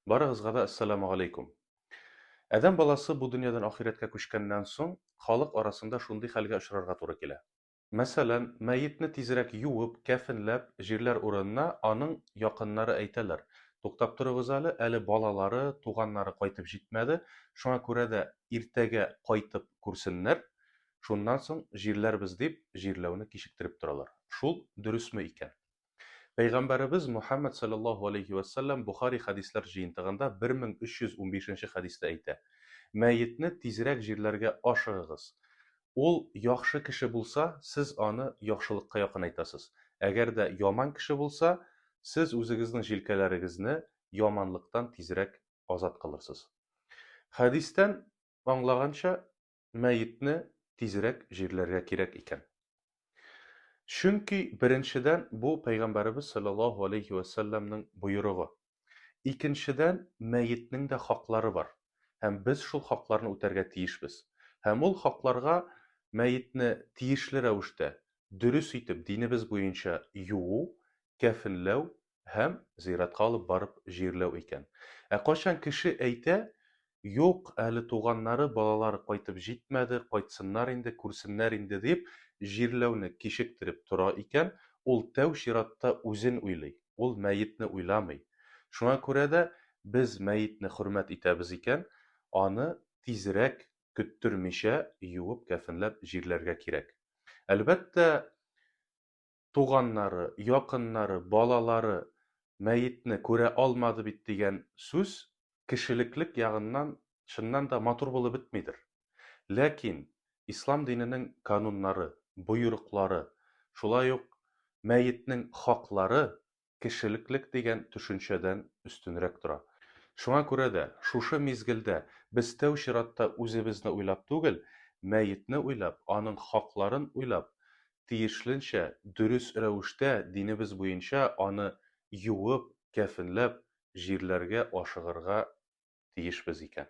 Барыгызга да ассаламу алейкум. Адәм баласы бу дөньядан ахирәткә күчкәннән соң, халык арасында шундый хәлгә очрарга туры килә. Мәсәлән, мәетне тизрәк юып, кәфенләп, җирләр урынына аның якыннары әйтәләр: "Туктап торыгыз әле балалары, туганнары кайтып җитмәде, шуңа күрә дә иртәгә кайтып күрсеннәр, шуннан соң җирләрбез", дип җирләүне кичектереп торалар. Шул дөресме икән? Пәйгамбәребез Мухаммад саллаллаһу алейхи ва саллям Бухари хәдисләр җыентыгында 1315-нче хәдистә әйтә: "Мәетне тизрәк җирләргә ашыгыгыз. Ул яхшы кеше булса, сез аны яхшылыкка якынайтасыз. Әгәр дә яман кеше булса, сез үзегезнең җилкәләрегезне яманлыктан тизрәк азат кылырсыз". Хәдистән аңлаганча, мәетне тизрәк җирләргә кирәк икән. Чөнки беренчедән бу Пәйгамбәребез саллаллаһу алейхи ва саллямның боерыгы. Икенчедән, мәетнең дә хаклары бар. Һәм без шул хакларны үтәргә тиешбез. Һәм ул хакларга мәетне тиешле рәвештә, дөрес итеп динебез буенча юу, кәфенләү һәм зиратка алып барып җирләү икән. Кайчан кеше әйтә: "Юк, әле туганнары, балалары кайтып җитмәде, кайтсыннар инде, күрсеннәр инде", дип җирләүне кичектереп тора икән, ул тәү чиратта үзен уйлый, ул мәетне уйламый. Шуңа күрә дә без мәетне хөрмәт итәбез икән, аны тизрәк көттермичә юып, кәфенләп җирләргә кирәк. Әлбәттә, туганнары, якыннары, балалары мәетне күрә алмады бит дигән сүз кешелеклек ягыннан чыннан да матур булып бетмидер. Ләкин ислам диненең кануннары, боерыклары, шулай ук мәетнең хаклары кешелеклек дигән төшенчәдән өстенрәк тора. Шуңа күрә дә шушы мизгелдә без тәү чиратта үзебезне уйлап түгел, мәетне уйлап, аның хакларын уйлап, тиешленчә дөрес рәвештә динебез буенча аны юып, кәфенләп җирләргә ашыгырга тиешбез икән.